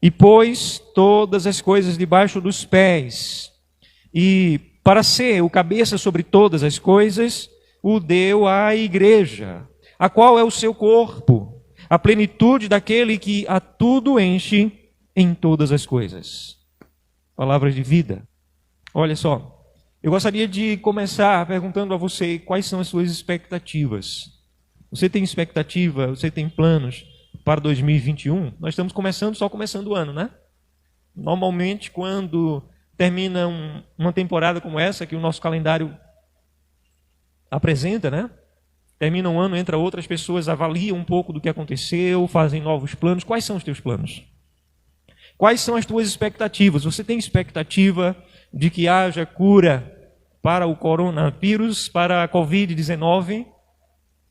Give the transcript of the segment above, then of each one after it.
e pôs todas as coisas debaixo dos pés, e para ser o cabeça sobre todas as coisas, o deu à igreja, a qual é o seu corpo, a plenitude daquele que a tudo enche em todas as coisas. Palavras de vida. Olha só, eu gostaria de começar perguntando a você quais são as suas expectativas. Você tem expectativa, você tem planos para 2021? Nós estamos só começando o ano, né? Normalmente, quando termina uma temporada como essa, que o nosso calendário apresenta, né? Termina um ano, entra outras pessoas, avaliam um pouco do que aconteceu, fazem novos planos. Quais são os teus planos? Quais são as tuas expectativas? Você tem expectativa de que haja cura para o coronavírus, para a Covid-19?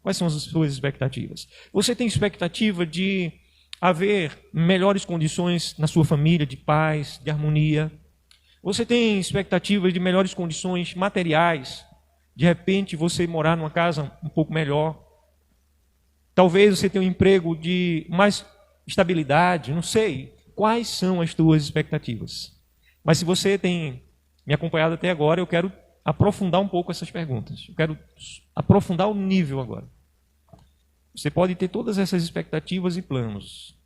Quais são as suas expectativas? Você tem expectativa de haver melhores condições na sua família, de paz, de harmonia? Você tem expectativa de melhores condições materiais? De repente você morar numa casa um pouco melhor? Talvez você tenha um emprego de mais estabilidade, não sei. Quais são as tuas expectativas? Mas se você tem me acompanhado até agora, eu quero aprofundar um pouco essas perguntas. Eu quero aprofundar o nível agora. Você pode ter todas essas expectativas e planos.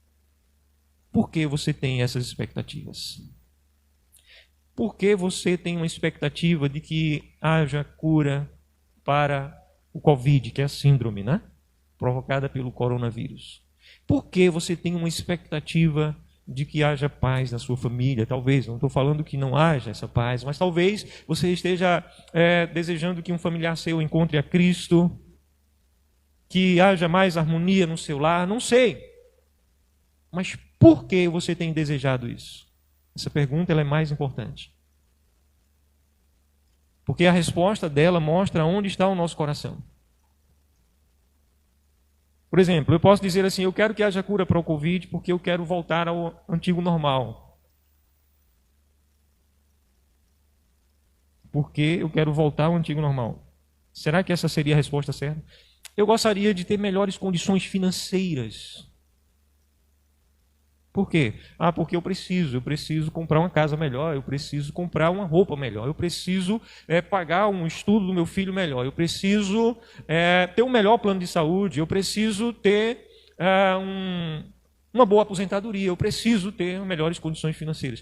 Por que você tem essas expectativas? Por que você tem uma expectativa de que haja cura para o Covid, que é a síndrome, né? Provocada pelo coronavírus? Por que você tem uma expectativa de que haja paz na sua família? Talvez, não estou falando que não haja essa paz, mas talvez você esteja desejando que um familiar seu encontre a Cristo, que haja mais harmonia no seu lar, não sei. Mas por que você tem desejado isso? Essa pergunta ela é mais importante. Porque a resposta dela mostra onde está o nosso coração. Por exemplo, eu posso dizer assim, eu quero que haja cura para o Covid porque eu quero voltar ao antigo normal. Porque eu quero voltar ao antigo normal. Será que essa seria a resposta certa? Eu gostaria de ter melhores condições financeiras. Por quê? Porque eu preciso comprar uma casa melhor, eu preciso comprar uma roupa melhor, eu preciso pagar um estudo do meu filho melhor, eu preciso ter um melhor plano de saúde, eu preciso ter uma boa aposentadoria, eu preciso ter melhores condições financeiras.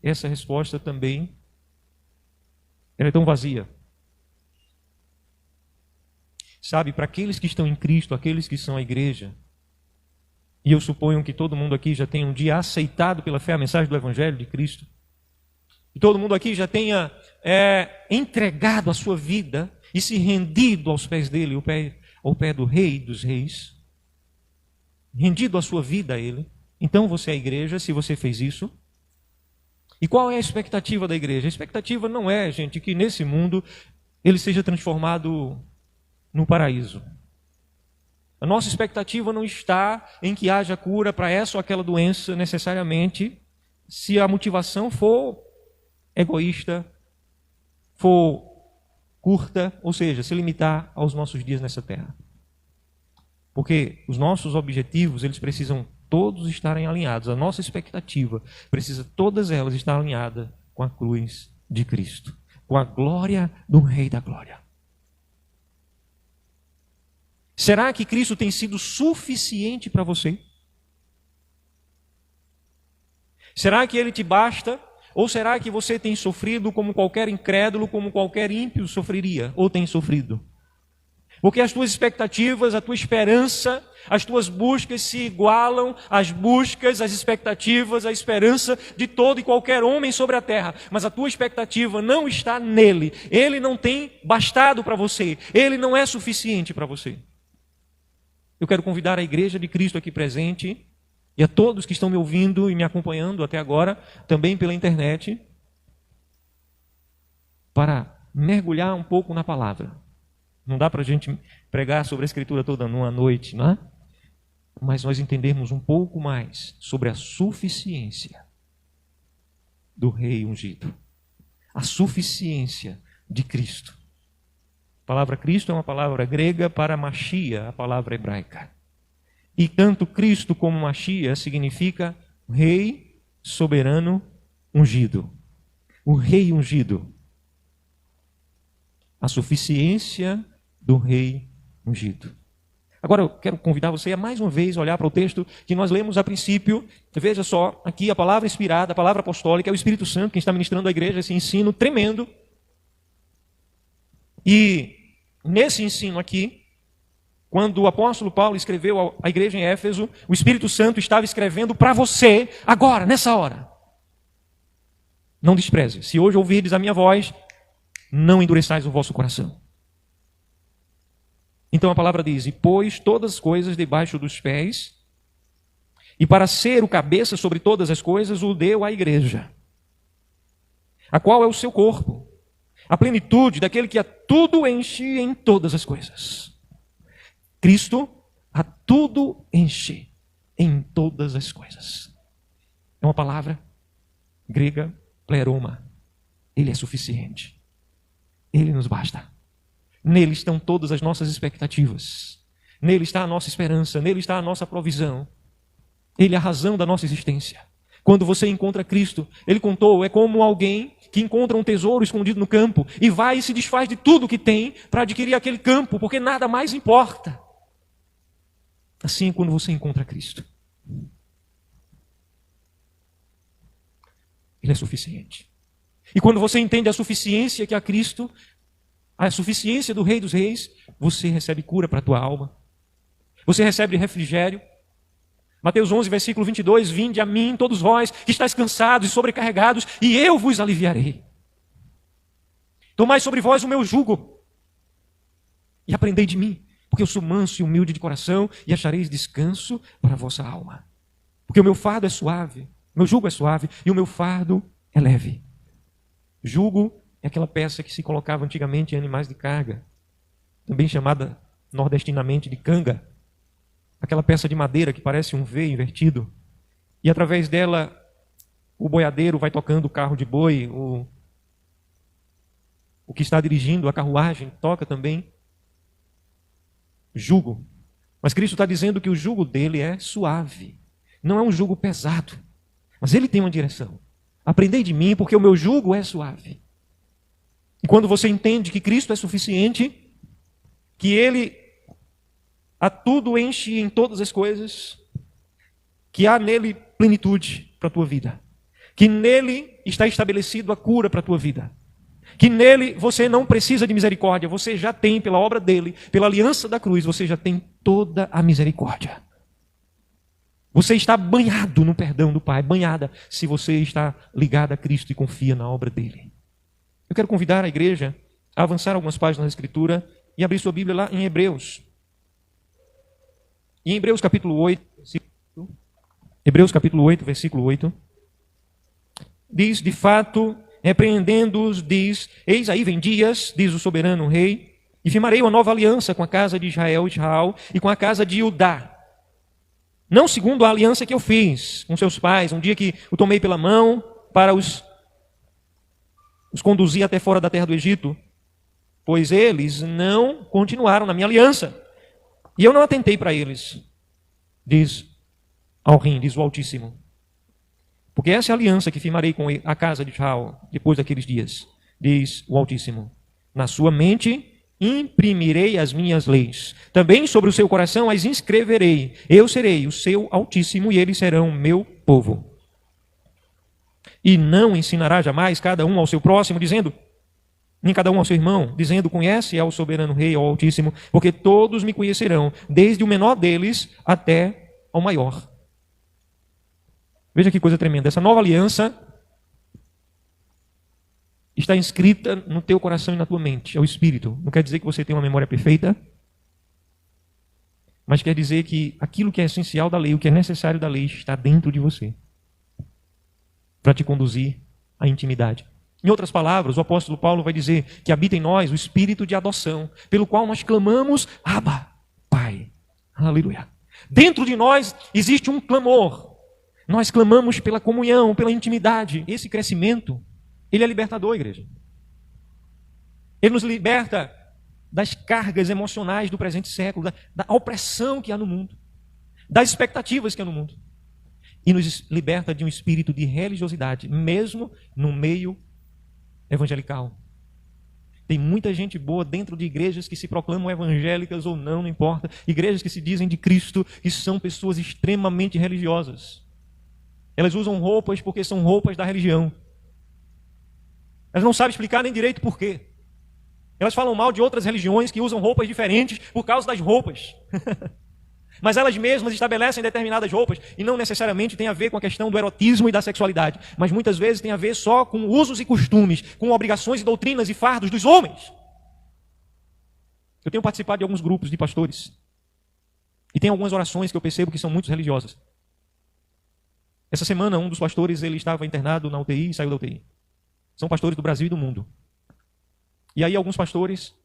Essa resposta também ela é tão vazia. Sabe, para aqueles que estão em Cristo, aqueles que são a igreja, e eu suponho que todo mundo aqui já tenha um dia aceitado pela fé a mensagem do Evangelho de Cristo. E todo mundo aqui já tenha entregado a sua vida e se rendido aos pés dele, ao pé do Rei dos Reis. Rendido a sua vida a ele. Então você é a igreja, se você fez isso. E qual é a expectativa da igreja? A expectativa não é, gente, que nesse mundo ele seja transformado no paraíso. A nossa expectativa não está em que haja cura para essa ou aquela doença necessariamente, se a motivação for egoísta, for curta, ou seja, se limitar aos nossos dias nessa terra. Porque os nossos objetivos, eles precisam todos estarem alinhados. A nossa expectativa precisa todas elas estar alinhada com a cruz de Cristo, com a glória do Rei da Glória. Será que Cristo tem sido suficiente para você? Será que Ele te basta? Ou será que você tem sofrido como qualquer incrédulo, como qualquer ímpio sofreria ou tem sofrido? Porque as tuas expectativas, a tua esperança, as tuas buscas se igualam às buscas, às expectativas, à esperança de todo e qualquer homem sobre a terra. Mas a tua expectativa não está nele. Ele não tem bastado para você. Ele não é suficiente para você. Eu quero convidar a igreja de Cristo aqui presente e a todos que estão me ouvindo e me acompanhando até agora, também pela internet, para mergulhar um pouco na palavra. Não dá para a gente pregar sobre a Escritura toda numa noite, não é? Mas nós entendermos um pouco mais sobre a suficiência do Rei ungido. A suficiência de Cristo. A palavra Cristo é uma palavra grega para Machia, a palavra hebraica. E tanto Cristo como Machia significa Rei soberano ungido. O rei ungido. A suficiência do rei ungido. Agora eu quero convidar você a mais uma vez olhar para o texto que nós lemos a princípio. Veja só, aqui a palavra inspirada, a palavra apostólica, é o Espírito Santo quem está ministrando à igreja esse ensino tremendo. E nesse ensino aqui, quando o apóstolo Paulo escreveu à igreja em Éfeso, o Espírito Santo estava escrevendo para você, agora, nessa hora. Não despreze. Se hoje ouvirdes a minha voz, não endureçais o vosso coração. Então a palavra diz, e pôs todas as coisas debaixo dos pés, e para ser o cabeça sobre todas as coisas, o deu à igreja, a qual é o seu corpo, a plenitude daquele que a tudo enche em todas as coisas. Cristo a tudo enche em todas as coisas. É uma palavra grega, pleroma. Ele é suficiente. Ele nos basta. Nele estão todas as nossas expectativas. Nele está a nossa esperança. Nele está a nossa provisão. Ele é a razão da nossa existência. Quando você encontra Cristo, ele contou, é como alguém que encontra um tesouro escondido no campo e vai e se desfaz de tudo que tem para adquirir aquele campo, porque nada mais importa. Assim é quando você encontra Cristo. Ele é suficiente. E quando você entende a suficiência que há Cristo, a suficiência do Rei dos Reis, você recebe cura para a tua alma. Você recebe refrigério. Mateus 11, versículo 22, vinde a mim, todos vós, que estáis cansados e sobrecarregados, e eu vos aliviarei. Tomai sobre vós o meu jugo, e aprendei de mim, porque eu sou manso e humilde de coração, e achareis descanso para a vossa alma. Porque o meu fardo é suave, meu jugo é suave, e o meu fardo é leve. Jugo é aquela peça que se colocava antigamente em animais de carga, também chamada nordestinamente de canga. Aquela peça de madeira que parece um V invertido. E através dela, o boiadeiro vai tocando o carro de boi, o que está dirigindo a carruagem toca também. Jugo. Mas Cristo está dizendo que o jugo dele é suave. Não é um jugo pesado. Mas ele tem uma direção. Aprendei de mim, porque o meu jugo é suave. E quando você entende que Cristo é suficiente, que ele a tudo enche em todas as coisas, que há nele plenitude para a tua vida, que nele está estabelecido a cura para a tua vida, que nele você não precisa de misericórdia, você já tem pela obra dele, pela aliança da cruz, você já tem toda a misericórdia. Você está banhado no perdão do Pai, banhada se você está ligado a Cristo e confia na obra dele. Eu quero convidar a igreja a avançar algumas páginas da Escritura e abrir sua Bíblia lá em Hebreus. E em Hebreus capítulo 8, versículo 8, diz, de fato, repreendendo-os, diz, eis aí vem dias, diz o soberano rei, e firmarei uma nova aliança com a casa de Israel e com a casa de Judá. Não segundo a aliança que eu fiz com seus pais, um dia que o tomei pela mão para os conduzir até fora da terra do Egito, pois eles não continuaram na minha aliança. E eu não atentei para eles, diz o Altíssimo. Porque essa é a aliança que firmarei com a casa de Israel depois daqueles dias, diz o Altíssimo. Na sua mente imprimirei as minhas leis. Também sobre o seu coração as inscreverei. Eu serei o seu Altíssimo e eles serão meu povo. E não ensinará jamais cada um ao seu próximo, dizendo, nem cada um ao seu irmão, dizendo, conhece ao soberano rei, ao Altíssimo, porque todos me conhecerão, desde o menor deles até ao maior. Veja que coisa tremenda. Essa nova aliança está inscrita no teu coração e na tua mente, é o Espírito. Não quer dizer que você tem uma memória perfeita, mas quer dizer que aquilo que é essencial da lei, o que é necessário da lei, está dentro de você, para te conduzir à intimidade. Em outras palavras, o apóstolo Paulo vai dizer que habita em nós o espírito de adoção, pelo qual nós clamamos, Abba, Pai. Aleluia. Dentro de nós existe um clamor. Nós clamamos pela comunhão, pela intimidade. Esse crescimento, ele é libertador, igreja. Ele nos liberta das cargas emocionais do presente século, da opressão que há no mundo, das expectativas que há no mundo. e nos liberta de um espírito de religiosidade, mesmo no meio evangelical. Tem muita gente boa dentro de igrejas que se proclamam evangélicas ou não, não importa. Igrejas que se dizem de Cristo, que são pessoas extremamente religiosas. Elas usam roupas porque são roupas da religião. Elas não sabem explicar nem direito por quê. Elas falam mal de outras religiões que usam roupas diferentes por causa das roupas. Mas elas mesmas estabelecem determinadas roupas e não necessariamente tem a ver com a questão do erotismo e da sexualidade, mas muitas vezes tem a ver só com usos e costumes, com obrigações e doutrinas e fardos dos homens. Eu tenho participado de alguns grupos de pastores e tem algumas orações que eu percebo que são muito religiosas. Essa semana um dos pastores ele estava internado na UTI e saiu da UTI. São pastores do Brasil e do mundo. E aí alguns pastores,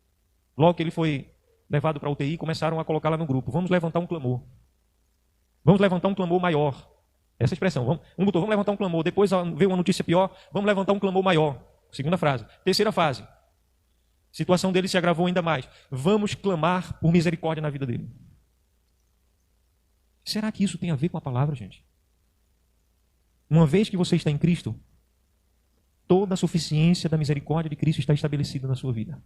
logo que ele foi levado para a UTI, começaram a colocar lá no grupo: vamos levantar um clamor. Vamos levantar um clamor maior. Essa expressão. Vamos levantar um clamor. Depois veio uma notícia pior, vamos levantar um clamor maior. Segunda frase. Terceira fase. A situação dele se agravou ainda mais. Vamos clamar por misericórdia na vida dele. Será que isso tem a ver com a palavra, gente? Uma vez que você está em Cristo, toda a suficiência da misericórdia de Cristo está estabelecida na sua vida.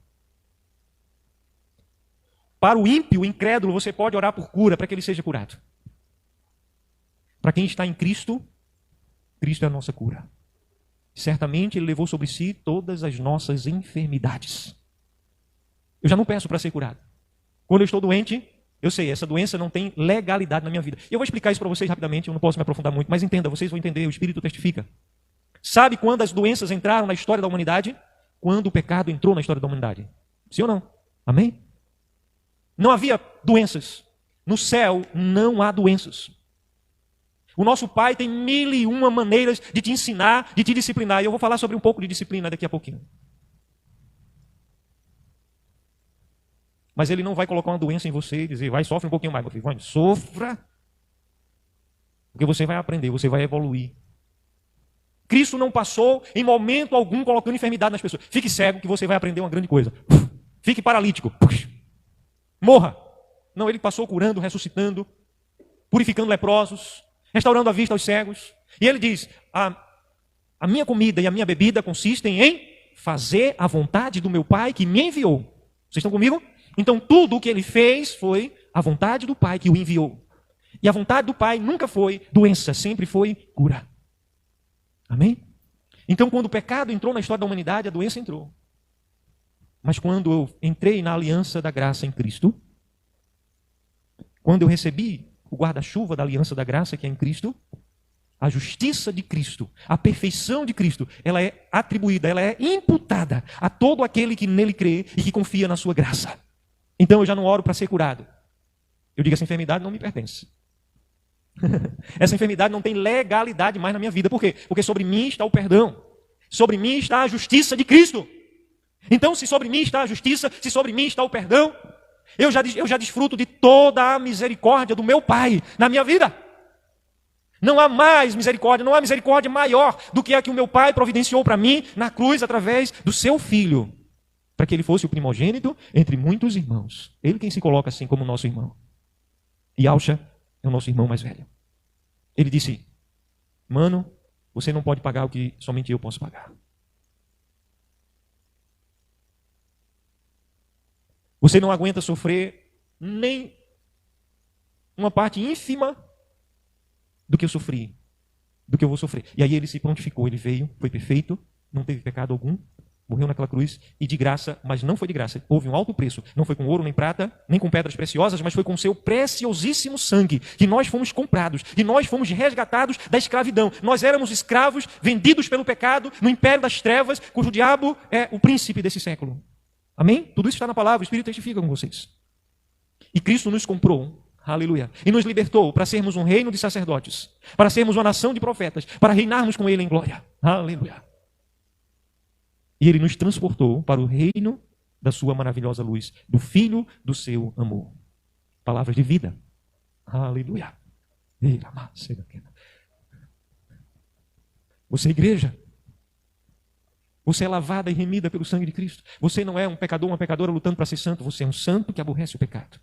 Para o ímpio, o incrédulo, você pode orar por cura, para que ele seja curado. Para quem está em Cristo, Cristo é a nossa cura. Certamente Ele levou sobre si todas as nossas enfermidades. Eu já não peço para ser curado. Quando eu estou doente, eu sei, essa doença não tem legalidade na minha vida. Eu vou explicar isso para vocês rapidamente, eu não posso me aprofundar muito, mas entenda, vocês vão entender, o Espírito testifica. Sabe quando as doenças entraram na história da humanidade? Quando o pecado entrou na história da humanidade. Sim ou não? Amém? Não havia doenças. No céu não há doenças. O nosso Pai tem 1001 maneiras de te ensinar, de te disciplinar. E eu vou falar sobre um pouco de disciplina daqui a pouquinho. Mas Ele não vai colocar uma doença em você e dizer: vai, sofre um pouquinho mais, meu filho. Vai, sofra. Porque você vai aprender, você vai evoluir. Cristo não passou em momento algum colocando enfermidade nas pessoas. Fique cego que você vai aprender uma grande coisa. Fique paralítico. Morra. Não, Ele passou curando, ressuscitando, purificando leprosos, restaurando a vista aos cegos. E Ele diz: a minha comida e a minha bebida consistem em fazer a vontade do meu Pai que me enviou. Vocês estão comigo? Então tudo o que Ele fez foi a vontade do Pai que o enviou. E a vontade do Pai nunca foi doença, sempre foi cura. Amém? Então quando o pecado entrou na história da humanidade, a doença entrou. Mas quando eu entrei na aliança da graça em Cristo, quando eu recebi o guarda-chuva da aliança da graça que é em Cristo, a justiça de Cristo, a perfeição de Cristo, ela é atribuída, ela é imputada a todo aquele que nele crê e que confia na sua graça. Então eu já não oro para ser curado. Eu digo: essa enfermidade não me pertence. Essa enfermidade não tem legalidade mais na minha vida. Por quê? Porque sobre mim está o perdão. Sobre mim está a justiça de Cristo. Então, se sobre mim está a justiça, se sobre mim está o perdão, eu já desfruto de toda a misericórdia do meu Pai na minha vida. Não há mais misericórdia, não há misericórdia maior do que a que o meu Pai providenciou para mim na cruz através do seu Filho, para que ele fosse o primogênito entre muitos irmãos. Ele quem se coloca assim como nosso irmão. E Alcha é o nosso irmão mais velho. Ele disse: mano, você não pode pagar o que somente eu posso pagar. Você não aguenta sofrer nem uma parte ínfima do que eu sofri, do que eu vou sofrer. E aí ele se prontificou, ele veio, foi perfeito, não teve pecado algum, morreu naquela cruz e de graça, mas não foi de graça, houve um alto preço. Não foi com ouro nem prata, nem com pedras preciosas, mas foi com o seu preciosíssimo sangue, que nós fomos comprados, que nós fomos resgatados da escravidão. Nós éramos escravos, vendidos pelo pecado, no império das trevas, cujo diabo é o príncipe desse século. Amém? Tudo isso está na palavra, o Espírito testifica com vocês. E Cristo nos comprou, aleluia, e nos libertou para sermos um reino de sacerdotes, para sermos uma nação de profetas, para reinarmos com Ele em glória. Aleluia. E Ele nos transportou para o reino da sua maravilhosa luz, do Filho do seu amor. Palavras de vida. Aleluia. Você é igreja. Você é lavada e remida pelo sangue de Cristo. Você não é um pecador, uma pecadora lutando para ser santo. Você é um santo que aborrece o pecado.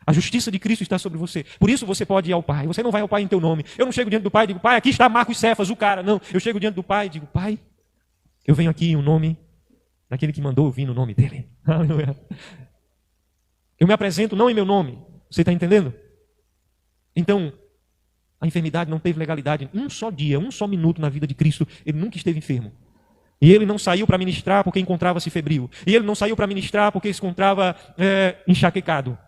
A justiça de Cristo está sobre você. Por isso você pode ir ao Pai. Você não vai ao Pai em teu nome. Eu não chego diante do Pai e digo, Pai, aqui está Marcos Cefas, o cara. Não, eu chego diante do Pai e digo, Pai, eu venho aqui em o nome daquele que mandou eu vir no nome dele. Aleluia. Eu me apresento não em meu nome. Você está entendendo? Então, a enfermidade não teve legalidade. Um só dia, um só minuto na vida de Cristo, ele nunca esteve enfermo. E ele não saiu para ministrar porque encontrava-se febril. E ele não saiu para ministrar porque se encontrava enxaquecado.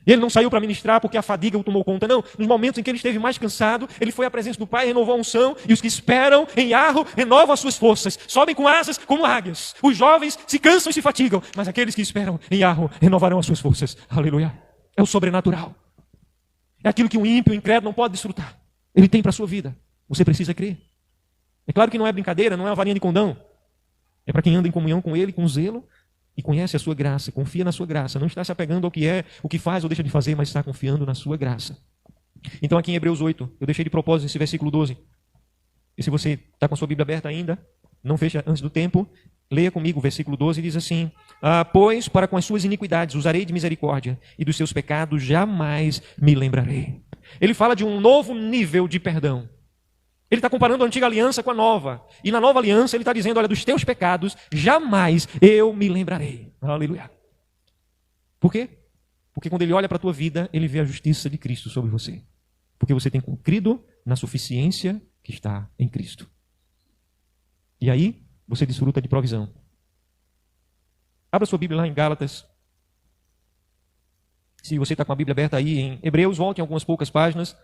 Ele não saiu para ministrar porque a fadiga o tomou conta. Não, nos momentos em que ele esteve mais cansado, ele foi à presença do Pai, renovou a unção. E os que esperam em Yahweh renovam as suas forças. Sobem com asas como águias. Os jovens se cansam e se fatigam. Mas aqueles que esperam em Yahweh renovarão as suas forças. Aleluia. É o sobrenatural. É aquilo que um ímpio, um incrédulo não pode desfrutar. Ele tem para a sua vida. Você precisa crer. É claro que não é brincadeira, não é uma varinha de condão. É para quem anda em comunhão com Ele, com zelo, e conhece a sua graça, confia na sua graça. Não está se apegando ao que é, o que faz ou deixa de fazer, mas está confiando na sua graça. Então aqui em Hebreus 8, eu deixei de propósito esse versículo 12. E se você está com a sua Bíblia aberta ainda, não fecha antes do tempo, leia comigo o versículo 12 e diz assim, pois para com as suas iniquidades usarei de misericórdia, e dos seus pecados jamais me lembrarei. Ele fala de um novo nível de perdão. Ele está comparando a antiga aliança com a nova. E na nova aliança ele está dizendo, olha, dos teus pecados jamais eu me lembrarei. Aleluia. Por quê? Porque quando ele olha para a tua vida, ele vê a justiça de Cristo sobre você. Porque você tem crido na suficiência que está em Cristo. E aí, você desfruta de provisão. Abra sua Bíblia lá em Gálatas. Se você está com a Bíblia aberta aí em Hebreus, volte em algumas poucas páginas.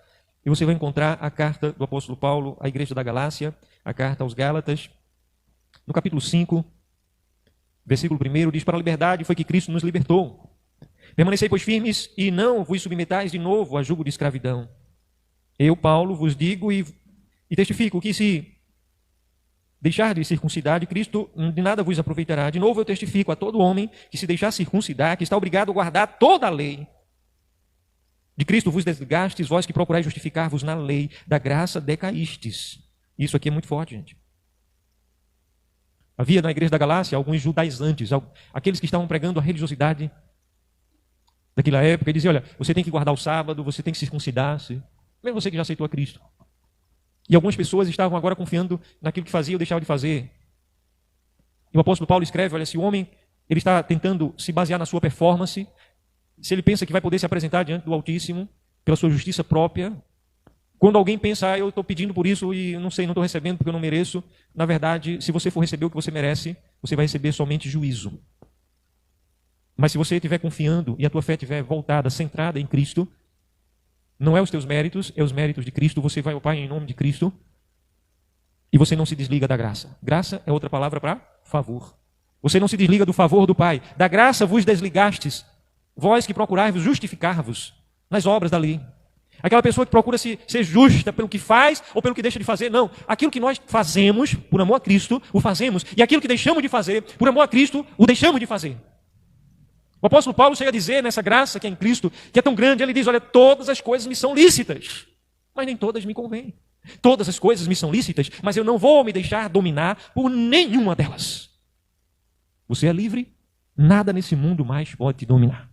E você vai encontrar a carta do apóstolo Paulo à igreja da Galácia, a carta aos Gálatas. No capítulo 5, versículo 1, diz, para a liberdade foi que Cristo nos libertou. Permanecei, pois, firmes e não vos submetais de novo a jugo de escravidão. Eu, Paulo, vos digo e testifico que se deixar de circuncidar de Cristo, de nada vos aproveitará. De novo eu testifico a todo homem que se deixar circuncidar, que está obrigado a guardar toda a lei. De Cristo vos desligastes, vós que procurais justificar-vos na lei, da graça decaístes. Isso aqui é muito forte, gente. Havia na igreja da Galácia alguns judaizantes, aqueles que estavam pregando a religiosidade daquela época, e diziam, olha, você tem que guardar o sábado, você tem que circuncidar-se, mesmo você que já aceitou a Cristo. E algumas pessoas estavam agora confiando naquilo que fazia ou deixava de fazer. E o apóstolo Paulo escreve, olha, se o homem ele está tentando se basear na sua performance, se ele pensa que vai poder se apresentar diante do Altíssimo pela sua justiça própria, quando alguém pensa, eu estou pedindo por isso e não sei, não estou recebendo porque eu não mereço, na verdade, se você for receber o que você merece, você vai receber somente juízo. Mas se você estiver confiando e a tua fé estiver voltada, centrada em Cristo, não é os teus méritos, é os méritos de Cristo, você vai ao Pai em nome de Cristo e você não se desliga da graça. Graça é outra palavra para favor. Você não se desliga do favor do Pai. Da graça vos desligastes, vós que procurai-vos justificar-vos nas obras da lei. Aquela pessoa que procura ser justa pelo que faz ou pelo que deixa de fazer. Não, aquilo que nós fazemos por amor a Cristo, o fazemos. E aquilo que deixamos de fazer por amor a Cristo, o deixamos de fazer. O apóstolo Paulo chega a dizer nessa graça que é em Cristo, que é tão grande, ele diz, olha, todas as coisas me são lícitas, mas nem todas me convêm. Todas as coisas me são lícitas, mas eu não vou me deixar dominar por nenhuma delas. Você é livre, nada nesse mundo mais pode te dominar.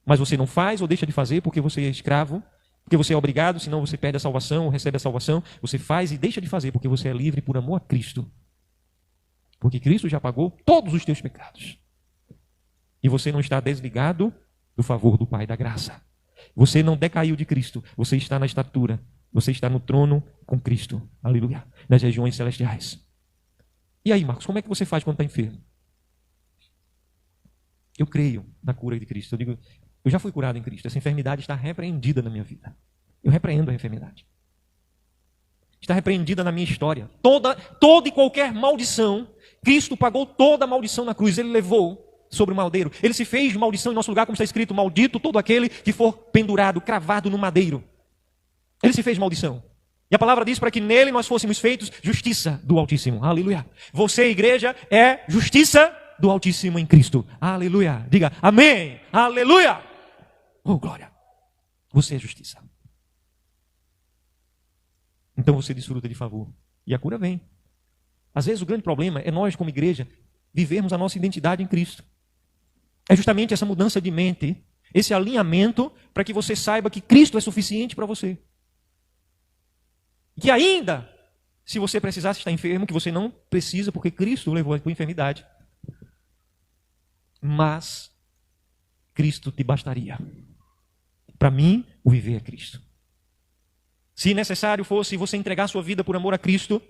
Mas você não faz ou deixa de fazer porque você é escravo, porque você é obrigado, senão você perde a salvação ou recebe a salvação. Você faz e deixa de fazer porque você é livre por amor a Cristo. Porque Cristo já pagou todos os teus pecados. E você não está desligado do favor do Pai da graça. Você não decaiu de Cristo. Você está na estatura. Você está no trono com Cristo. Aleluia. Nas regiões celestiais. E aí, Marcos, como é que você faz quando está enfermo? Eu creio na cura de Cristo. Eu digo, eu já fui curado em Cristo. Essa enfermidade está repreendida na minha vida. Eu repreendo a enfermidade. Está repreendida na minha história. Toda e qualquer maldição, Cristo pagou toda a maldição na cruz. Ele levou sobre o madeiro. Ele se fez maldição em nosso lugar, como está escrito, maldito todo aquele que for pendurado, cravado no madeiro. Ele se fez maldição. E a palavra diz para que nele nós fôssemos feitos justiça do Altíssimo. Aleluia. Você, igreja, é justiça do Altíssimo em Cristo. Aleluia. Diga amém. Aleluia. Oh, glória. Você é justiça. Então você desfruta de favor. E a cura vem. Às vezes o grande problema é nós, como igreja, vivermos a nossa identidade em Cristo. É justamente essa mudança de mente esse alinhamento para que você saiba que Cristo é suficiente para você. Que ainda, se você precisasse estar enfermo, que você não precisa, porque Cristo levou a tua enfermidade. Mas Cristo te bastaria. Para mim, o viver é Cristo. Se necessário fosse você entregar sua vida por amor a Cristo,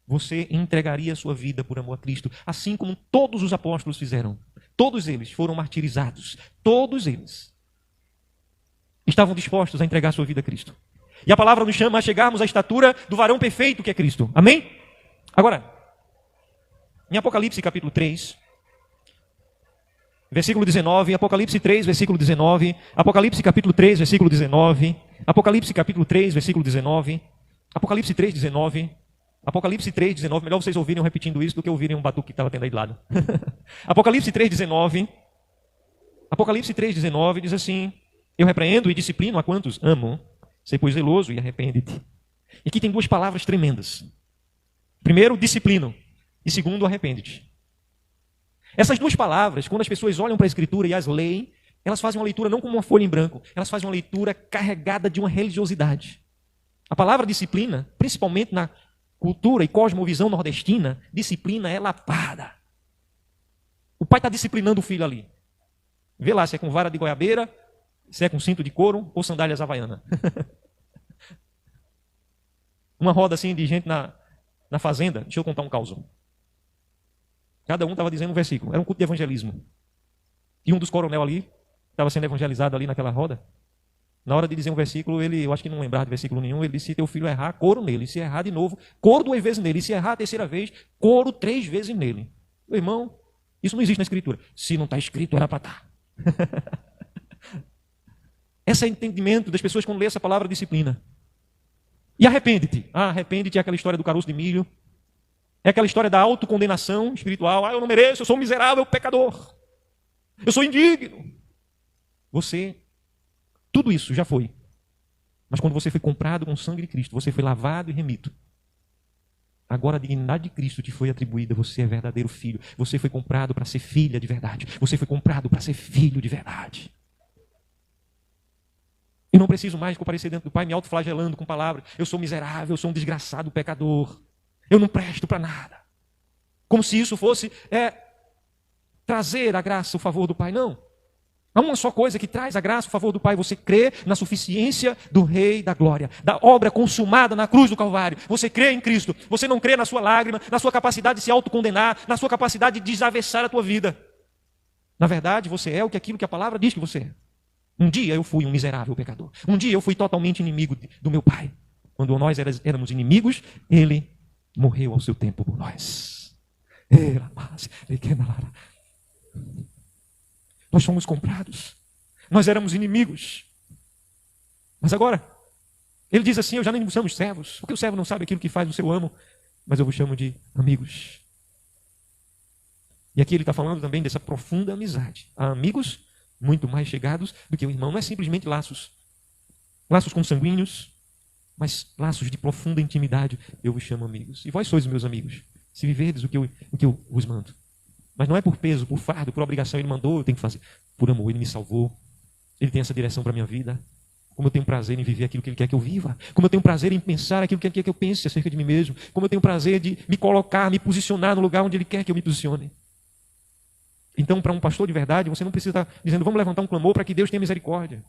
você entregaria sua vida por amor a Cristo, assim como todos os apóstolos fizeram. Todos eles foram martirizados. Todos eles estavam dispostos a entregar sua vida a Cristo. E a palavra nos chama a chegarmos à estatura do varão perfeito que é Cristo. Amém? Agora, em Apocalipse capítulo 3, versículo 19, Apocalipse 3, versículo 19, Apocalipse capítulo 3, versículo 19, Apocalipse capítulo 3, versículo 19, Apocalipse 3, 19, Apocalipse 3, 19, melhor vocês ouvirem eu repetindo isso do que ouvirem um batuque que estava tendo aí de lado. Apocalipse 3, 19, Apocalipse 3, 19 diz assim: eu repreendo e disciplino a quantos amo, sei pois zeloso e arrepende-te. E aqui tem duas palavras tremendas. Primeiro, disciplino, e segundo, arrepende-te. Essas duas palavras, quando as pessoas olham para a Escritura e as leem, elas fazem uma leitura não como uma folha em branco, elas fazem uma leitura carregada de uma religiosidade. A palavra disciplina, principalmente na cultura e cosmovisão nordestina, disciplina é lapada. O pai está disciplinando o filho ali. Vê lá se é com vara de goiabeira, se é com cinto de couro ou sandálias havaianas. Uma roda assim de gente na fazenda, deixa eu contar um caos. Cada um estava dizendo um versículo. Era um culto de evangelismo. E um dos coronel ali, estava sendo evangelizado ali naquela roda. Na hora de dizer um versículo, eu acho que não lembrava de versículo nenhum, ele disse: se teu filho errar, couro nele. Se errar de novo, couro 2 vezes nele. E se errar a 3ª vez, couro 3 vezes nele. Meu irmão, isso não existe na Escritura. Se não está escrito, era para estar. Esse é o entendimento das pessoas quando lê essa palavra disciplina. E arrepende-te. Arrepende-te é aquela história do caroço de milho. É aquela história da autocondenação espiritual. Eu não mereço, eu sou um miserável pecador. Eu sou indigno. Tudo isso já foi. Mas quando você foi comprado com o sangue de Cristo, você foi lavado e remito. Agora a dignidade de Cristo te foi atribuída. Você é verdadeiro filho. Você foi comprado para ser filha de verdade. Você foi comprado para ser filho de verdade. E não preciso mais comparecer dentro do Pai me autoflagelando com palavras. Eu sou miserável, eu sou um desgraçado pecador. Eu não presto para nada. Como se isso fosse trazer a graça, o favor do Pai. Não. Há uma só coisa que traz a graça, o favor do Pai. Você crê na suficiência do Rei da Glória, da obra consumada na cruz do Calvário. Você crê em Cristo. Você não crê na sua lágrima, na sua capacidade de se autocondenar, na sua capacidade de desavessar a tua vida. Na verdade, você é aquilo que a palavra diz que você é. Um dia eu fui um miserável pecador. Um dia eu fui totalmente inimigo do meu Pai. Quando nós éramos inimigos, Ele morreu ao seu tempo por nós. Nós fomos comprados. Nós éramos inimigos. Mas agora, Ele diz assim: eu já nem vos chamo servos, porque o servo não sabe aquilo que faz o seu amo, mas eu vos chamo de amigos. E aqui Ele está falando também dessa profunda amizade. Há amigos muito mais chegados do que o irmão. Não é simplesmente laços consanguíneos, mas laços de profunda intimidade. Eu vos chamo amigos. E vós sois meus amigos, se viverdes o que eu vos mando. Mas não é por peso, por fardo, por obrigação. Ele mandou, eu tenho que fazer. Por amor, Ele me salvou. Ele tem essa direção para a minha vida. Como eu tenho prazer em viver aquilo que Ele quer que eu viva. Como eu tenho prazer em pensar aquilo que Ele quer que eu pense acerca de mim mesmo. Como eu tenho prazer de me colocar, me posicionar no lugar onde Ele quer que eu me posicione. Então, para um pastor de verdade, você não precisa estar dizendo: vamos levantar um clamor para que Deus tenha misericórdia.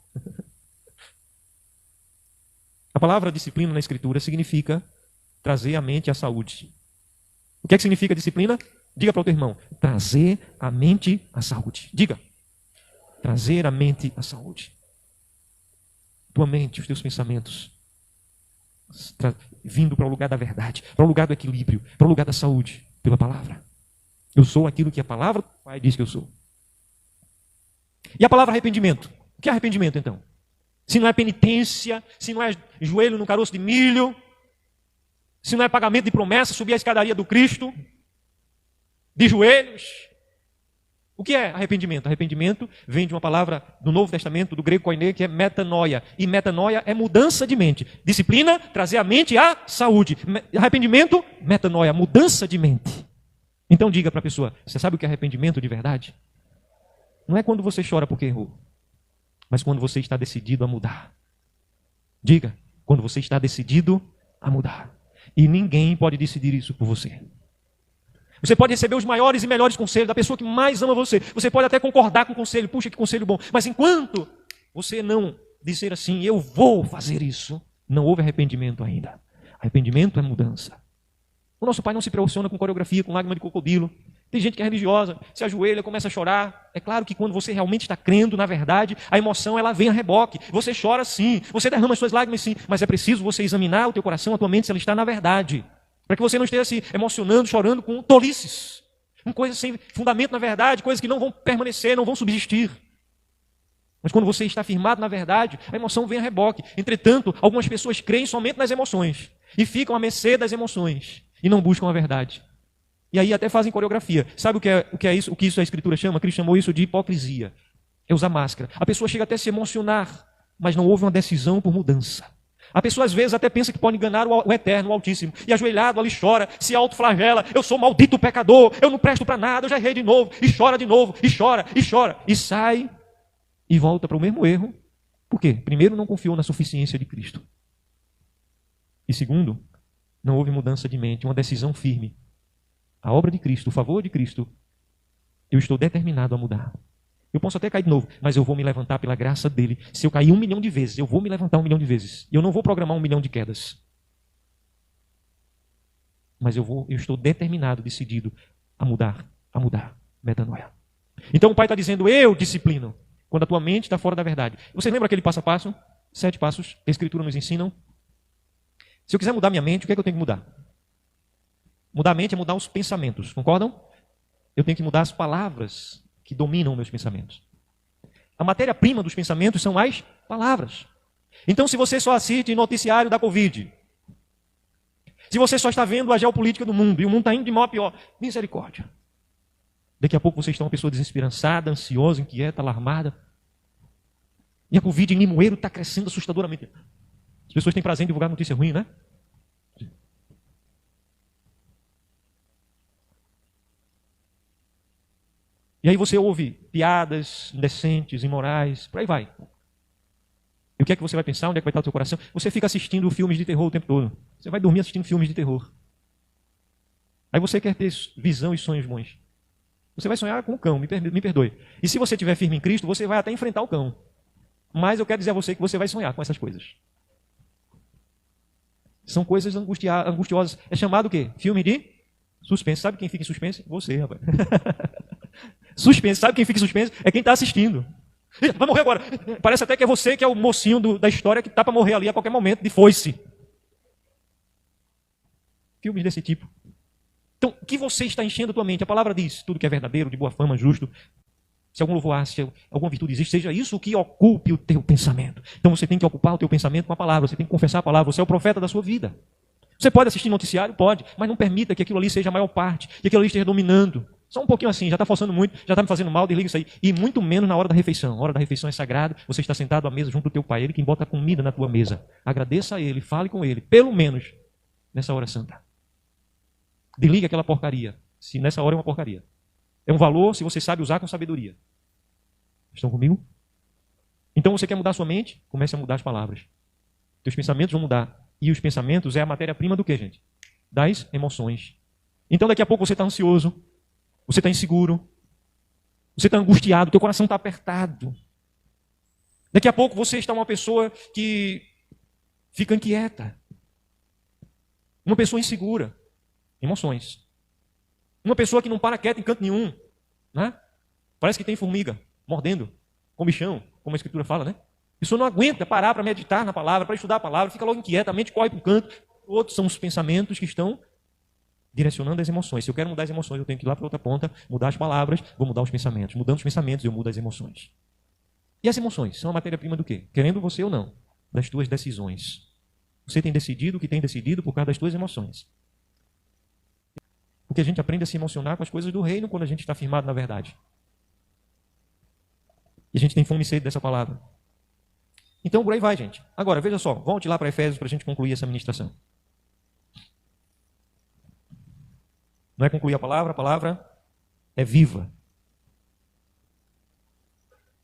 A palavra disciplina na Escritura significa trazer a mente à saúde. O que é que significa disciplina? Diga para o teu irmão: trazer a mente à saúde. Diga: trazer a mente à saúde. Tua mente, os teus pensamentos, vindo para o lugar da verdade, para o lugar do equilíbrio, para o lugar da saúde, pela palavra. Eu sou aquilo que a palavra do Pai diz que eu sou. E a palavra arrependimento? O que é arrependimento, então? Se não é penitência, se não é joelho no caroço de milho, se não é pagamento de promessa, subir a escadaria do Cristo, de joelhos. O que é arrependimento? Arrependimento vem de uma palavra do Novo Testamento, do grego koiné, que é metanoia. E metanoia é mudança de mente. Disciplina, trazer a mente à saúde. Arrependimento, metanoia, mudança de mente. Então diga para a pessoa: você sabe o que é arrependimento de verdade? Não é quando você chora porque errou. mas quando você está decidido a mudar. Diga, quando você está decidido a mudar. E ninguém pode decidir isso por você. Você pode receber os maiores e melhores conselhos da pessoa que mais ama você. Você pode até concordar com o conselho, puxa, que conselho bom. Mas enquanto você não dizer assim, eu vou fazer isso, não houve arrependimento ainda. Arrependimento é mudança. O nosso Pai não se impressiona com coreografia, com lágrima de crocodilo. Tem gente que é religiosa, se ajoelha, começa a chorar. É claro que quando você realmente está crendo na verdade, a emoção ela vem a reboque. Você chora sim, você derrama as suas lágrimas sim, mas é preciso você examinar o teu coração, a tua mente, se ela está na verdade. Para que você não esteja se emocionando, chorando com tolices. Com coisas sem fundamento na verdade, coisas que não vão permanecer, não vão subsistir. Mas quando você está firmado na verdade, a emoção vem a reboque. Entretanto, algumas pessoas creem somente nas emoções e ficam à mercê das emoções e não buscam a verdade. E aí até fazem coreografia. Sabe o que é isso? O que isso a Escritura chama? Cristo chamou isso de hipocrisia. É usar máscara. A pessoa chega até a se emocionar, mas não houve uma decisão por mudança. A pessoa às vezes até pensa que pode enganar o Eterno, o Altíssimo. E ajoelhado ali chora, se autoflagela. Eu sou maldito pecador, eu não presto para nada, eu já errei de novo. E chora de novo, e chora, e chora. E sai e volta para o mesmo erro. Por quê? Primeiro, não confiou na suficiência de Cristo. E segundo, não houve mudança de mente, uma decisão firme. A obra de Cristo, o favor de Cristo, eu estou determinado a mudar. Eu posso até cair de novo, mas eu vou me levantar pela graça dele. Se eu cair 1 milhão de vezes, eu vou me levantar 1 milhão de vezes. Eu não vou programar 1 milhão de quedas. Mas eu estou determinado, decidido a mudar. Metanoia. Então o Pai está dizendo, eu disciplino, quando a tua mente está fora da verdade. Você lembra aquele passo a passo? 7 passos que a Escritura nos ensinam? Se eu quiser mudar minha mente, o que é que eu tenho que mudar? Mudar a mente é mudar os pensamentos, concordam? Eu tenho que mudar as palavras que dominam meus pensamentos. A matéria-prima dos pensamentos são as palavras. Então, se você só assiste noticiário da Covid, se você só está vendo a geopolítica do mundo, e o mundo está indo de mal a pior, misericórdia. Daqui a pouco você está uma pessoa desesperançada, ansiosa, inquieta, alarmada. E a Covid em Limoeiro está crescendo assustadoramente. As pessoas têm prazer em divulgar notícia ruim, né? E aí você ouve piadas indecentes, imorais, por aí vai. E o que é que você vai pensar? Onde é que vai estar o seu coração? Você fica assistindo filmes de terror o tempo todo. Você vai dormir assistindo filmes de terror. Aí você quer ter visão e sonhos bons. Você vai sonhar com o cão, me perdoe. E se você estiver firme em Cristo, você vai até enfrentar o cão. Mas eu quero dizer a você que você vai sonhar com essas coisas. São coisas angustiosas. É chamado o quê? Filme de suspense. Sabe quem fica em suspense? Você, rapaz. Suspense. Sabe quem fica em suspense? É quem está assistindo. Vai morrer agora. Parece até que é você que é o mocinho da história que está para morrer ali a qualquer momento, de foice. Filmes desse tipo. Então, o que você está enchendo a tua mente? A palavra diz, tudo que é verdadeiro, de boa fama, justo. Se algum louvor, se alguma virtude existe, seja isso o que ocupe o teu pensamento. Então você tem que ocupar o teu pensamento com a palavra, você tem que confessar a palavra, você é o profeta da sua vida. Você pode assistir noticiário? Pode, mas não permita que aquilo ali seja a maior parte, que aquilo ali esteja dominando. Só um pouquinho assim, já está forçando muito, já está me fazendo mal, desliga isso aí. E muito menos na hora da refeição. A hora da refeição é sagrada, você está sentado à mesa junto do teu pai, ele quem bota a comida na tua mesa. Agradeça a ele, fale com ele, pelo menos nessa hora santa. Desliga aquela porcaria, se nessa hora é uma porcaria. É um valor se você sabe usar com sabedoria. Estão comigo? Então você quer mudar sua mente? Comece a mudar as palavras. Teus pensamentos vão mudar. E os pensamentos é a matéria-prima do que, gente? Das emoções. Então daqui a pouco você está ansioso, você está inseguro, você está angustiado, teu coração está apertado. Daqui a pouco você está uma pessoa que fica inquieta. Uma pessoa insegura. Emoções. Uma pessoa que não para quieta em canto nenhum. Né? Parece que tem formiga mordendo, comichão, como a Escritura fala, né? A pessoa não aguenta parar para meditar na palavra, para estudar a palavra, fica logo inquieta, a mente corre para um canto. Outros são os pensamentos que estão direcionando as emoções. Se eu quero mudar as emoções, eu tenho que ir lá para outra ponta, mudar as palavras, vou mudar os pensamentos. Mudando os pensamentos, eu mudo as emoções. E as emoções são a matéria-prima do quê? Querendo você ou não, das tuas decisões. Você tem decidido o que tem decidido por causa das tuas emoções. Porque a gente aprende a se emocionar com as coisas do reino quando a gente está firmado na verdade. E a gente tem fome e sede dessa palavra. Então, por aí vai, gente. Agora, veja só, volte lá para Efésios para a gente concluir essa ministração. Não é concluir a palavra é viva.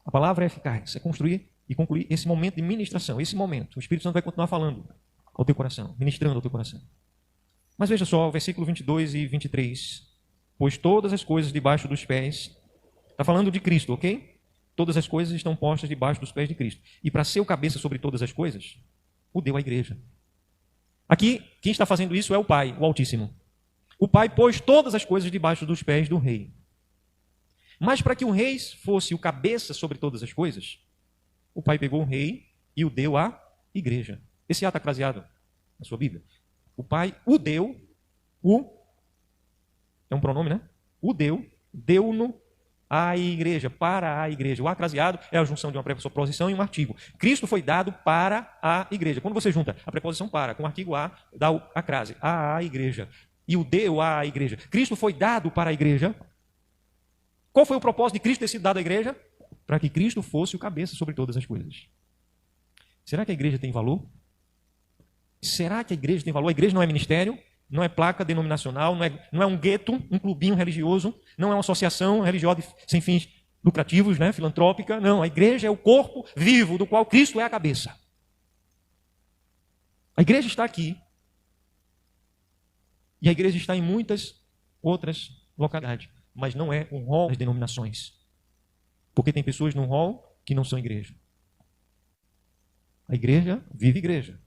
A palavra é eficaz, é construir e concluir esse momento de ministração, esse momento. O Espírito Santo vai continuar falando ao teu coração, ministrando ao teu coração. Mas veja só, o versículo 22 e 23. Pois todas as coisas debaixo dos pés... Está falando de Cristo, ok? Todas as coisas estão postas debaixo dos pés de Cristo. E para ser o cabeça sobre todas as coisas, o deu à igreja. Aqui, quem está fazendo isso é o Pai, o Altíssimo. O Pai pôs todas as coisas debaixo dos pés do rei. Mas para que o rei fosse o cabeça sobre todas as coisas, o Pai pegou o rei e o deu à igreja. Esse ato está craseado na sua Bíblia. O Pai o deu, é um pronome, né? O deu-no à igreja, para a igreja. O acraseado é a junção de uma preposição e um artigo. Cristo foi dado para a igreja. Quando você junta a preposição para com o artigo a, dá o acrase, a igreja. E o deu à igreja. Cristo foi dado para a igreja. Qual foi o propósito de Cristo ter sido dado à igreja? Para que Cristo fosse o cabeça sobre todas as coisas. Será que a igreja tem valor? Será que a igreja tem valor? A igreja não é ministério, não é placa denominacional, não é um gueto, um clubinho religioso, não é uma associação religiosa sem fins lucrativos, né, filantrópica. Não, a igreja é o corpo vivo do qual Cristo é a cabeça. A igreja está aqui. E a igreja está em muitas outras localidades, mas não é um rol das denominações. Porque tem pessoas no rol que não são igreja. A igreja vive igreja.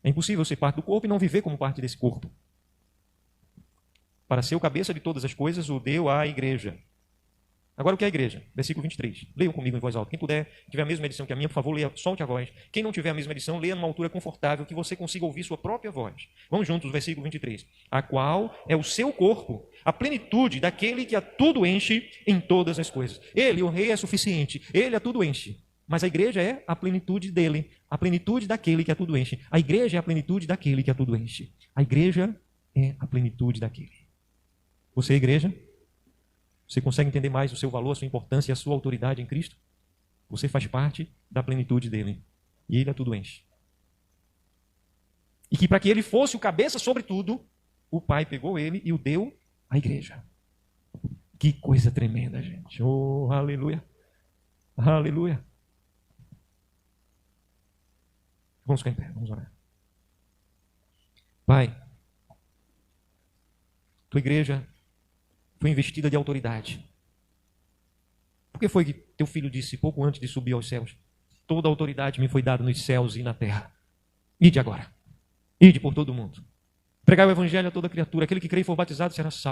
É impossível ser parte do corpo e não viver como parte desse corpo. Para ser o cabeça de todas as coisas, o deu à igreja. Agora o que é a igreja? Versículo 23. Leiam comigo em voz alta. Quem puder, tiver a mesma edição que a minha, por favor, leia, solte a voz. Quem não tiver a mesma edição, leia numa altura confortável, que você consiga ouvir sua própria voz. Vamos juntos, versículo 23. A qual é o seu corpo, a plenitude daquele que a tudo enche em todas as coisas. Ele, o rei, é suficiente. Ele a tudo enche. Mas a igreja é a plenitude dele, a plenitude daquele que a tudo enche. A igreja é a plenitude daquele que a tudo enche. A igreja é a plenitude daquele. Você é igreja? Você consegue entender mais o seu valor, a sua importância e a sua autoridade em Cristo? Você faz parte da plenitude dele. E ele a tudo enche. E que para que ele fosse o cabeça sobre tudo, o Pai pegou ele e o deu à igreja. Que coisa tremenda, gente. Oh, aleluia. Aleluia. Vamos ficar em pé, vamos orar. Pai, tua igreja foi investida de autoridade. Por que foi que teu filho disse, pouco antes de subir aos céus, toda a autoridade me foi dada nos céus e na terra. Ide agora. Ide por todo o mundo. Pregai o evangelho a toda criatura. Aquele que crê e for batizado será salvo.